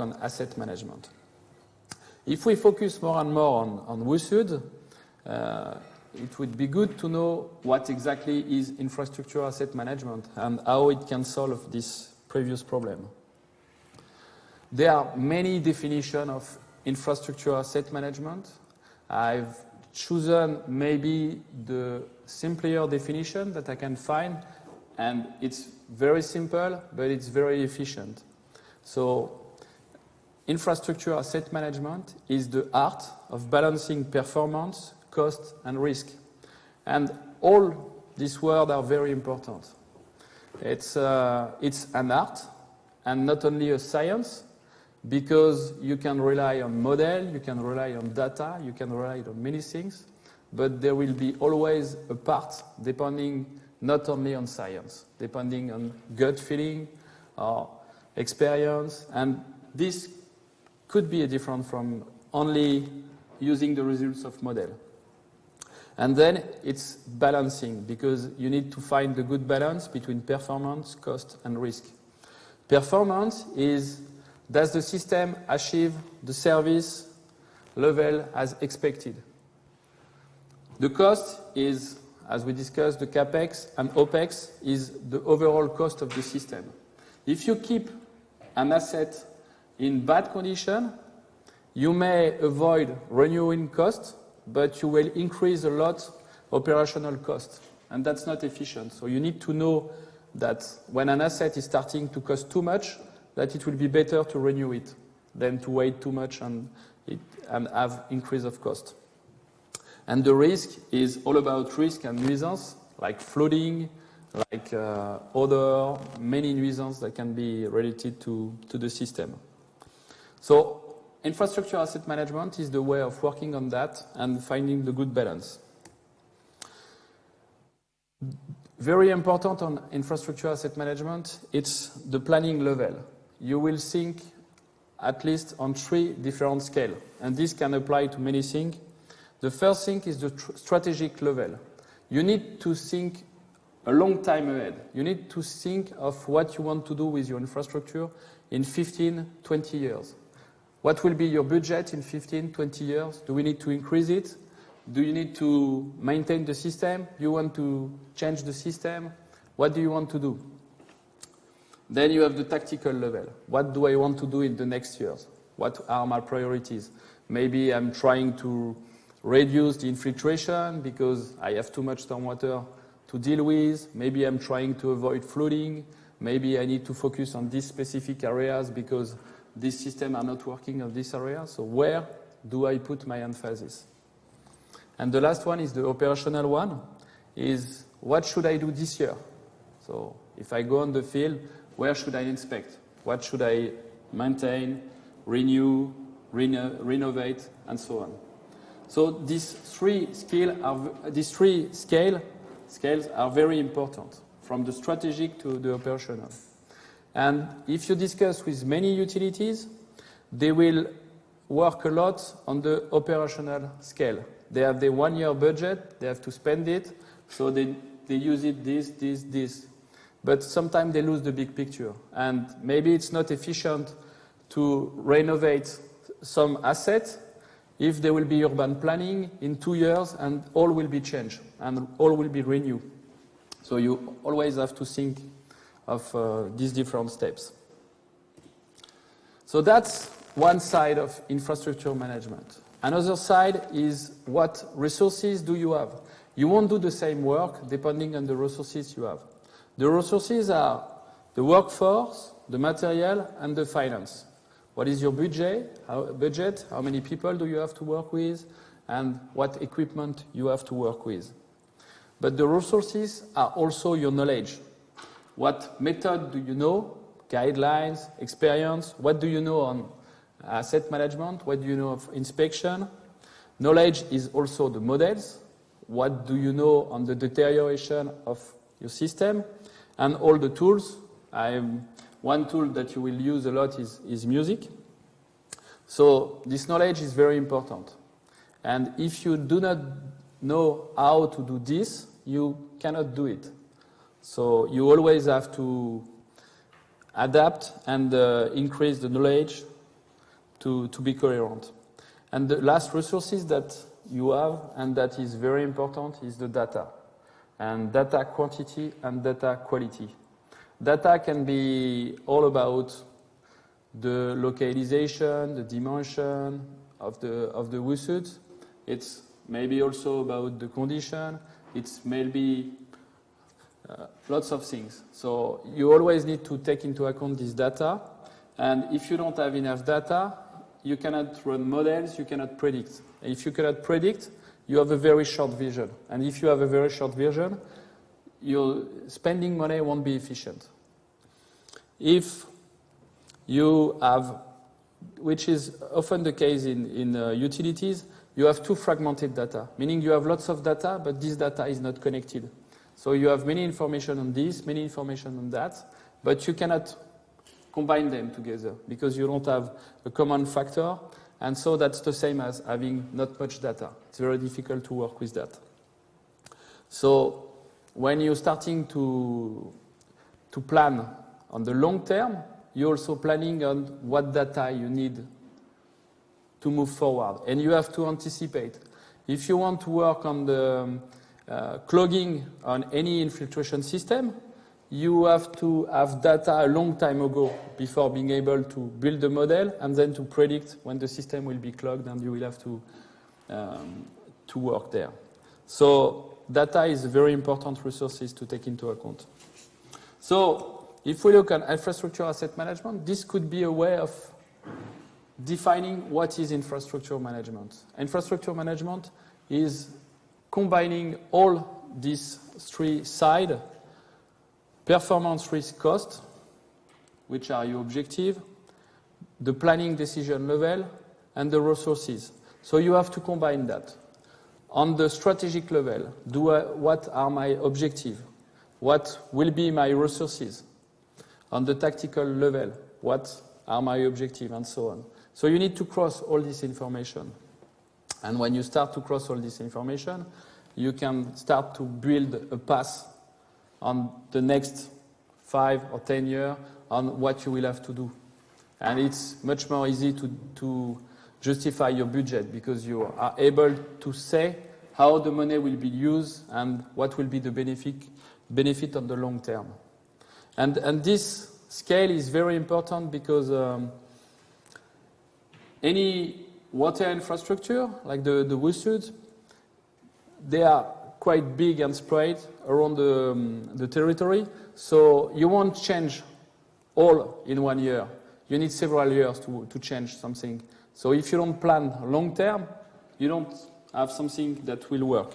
on asset management. If we focus more and more on WSUD, it would be good to know what exactly is infrastructure asset management and how it can solve this previous problem. There are many definitions of infrastructure asset management. I've chosen maybe the simpler definition that I can find, and it's very simple, but it's very efficient. So infrastructure asset management is the art of balancing performance, cost, and risk. And all these words are very important. It's an art and not only a science, because you can rely on model, you can rely on data, you can rely on many things, but there will be always a part depending not only on science, depending on gut feeling or experience, and this could be different from only using the results of model. And then it's balancing, because you need to find the good balance between performance, cost, and risk. Performance is, does the system achieve the service level as expected? The cost is, as we discussed, the CapEx, and OpEx is the overall cost of the system. If you keep an asset in bad condition, you may avoid renewing cost, but you will increase a lot operational cost, and that's not efficient. So you need to know that when an asset is starting to cost too much, that it will be better to renew it than to wait too much and have increase of cost. And the risk is all about risk and nuisance, like flooding, like other many nuisances that can be related to the system. So infrastructure asset management is the way of working on that and finding the good balance. Very important on infrastructure asset management, it's the planning level. You will think at least on 3 different scales, and this can apply to many things. The first thing is the strategic level. You need to think a long time ahead. You need to think of what you want to do with your infrastructure in 15, 20 years. What will be your budget in 15, 20 years? Do we need to increase it? Do you need to maintain the system? Do you want to change the system? What do you want to do? Then you have the tactical level. What do I want to do in the next years? What are my priorities? Maybe I'm trying to reduce the infiltration because I have too much stormwater to deal with. Maybe I'm trying to avoid flooding. Maybe I need to focus on these specific areas because these systems are not working on this area. So where do I put my emphasis? And the last one is the operational one, is what should I do this year? So if I go on the field, where should I inspect? What should I maintain, renew, renovate, and so on? So these three scales are very important, from the strategic to the operational. And if you discuss with many utilities, they will work a lot on the operational scale. They have their 1-year budget, they have to spend it, so they use it this. But sometimes they lose the big picture. And maybe it's not efficient to renovate some assets if there will be urban planning in 2 years and all will be changed and all will be renewed. So you always have to think of these different steps. So that's one side of infrastructure management. Another side is what resources do you have? You won't do the same work depending on the resources you have. The resources are the workforce, the material, and the finance. What is your budget? How many people do you have to work with? And what equipment you have to work with. But the resources are also your knowledge. What method do you know? Guidelines, experience. What do you know on asset management? What do you know of inspection? Knowledge is also the models. What do you know on the deterioration of your system? And all the tools. One tool that you will use a lot is music. So this knowledge is very important. And if you do not know how to do this, you cannot do it. So you always have to adapt and increase the knowledge to be coherent. And the last resources that you have, and that is very important, is the data. And data quantity and data quality. Data can be all about the localization, the dimension of the WSUD. It's maybe also about the condition. It's maybe lots of things. So you always need to take into account this data. And if you don't have enough data, you cannot run models, you cannot predict. If you cannot predict, you have a very short vision. And if you have a very short vision, your spending money won't be efficient. If you have, which is often the case in utilities, you have too fragmented data, meaning you have lots of data, but this data is not connected. So you have many information on this, many information on that, but you cannot combine them together because you don't have a common factor. And so that's the same as having not much data. It's very difficult to work with that. So when you're starting to plan on the long term, you're also planning on what data you need to move forward. And you have to anticipate. If you want to work on the clogging on any infiltration system, you have to have data a long time ago before being able to build a model and then to predict when the system will be clogged and you will have to work there. So data is a very important resources to take into account. So if we look at infrastructure asset management, this could be a way of defining what is infrastructure management. Infrastructure management is combining all these three sides: performance, risk, cost, which are your objective, the planning decision level, and the resources. So you have to combine that. On the strategic level, what are my objectives? What will be my resources? On the tactical level, what are my objectives, and so on. So you need to cross all this information. And when you start to cross all this information, you can start to build a path on the next 5 or 10 years on what you will have to do. And it's much more easy to justify your budget because you are able to say how the money will be used and what will be the benefit on the long term. And this scale is very important because any water infrastructure, like the WSUD, they are quite big and spread around the territory, so you won't change all in 1 year. You need several years to change something. So if you don't plan long term, you don't have something that will work.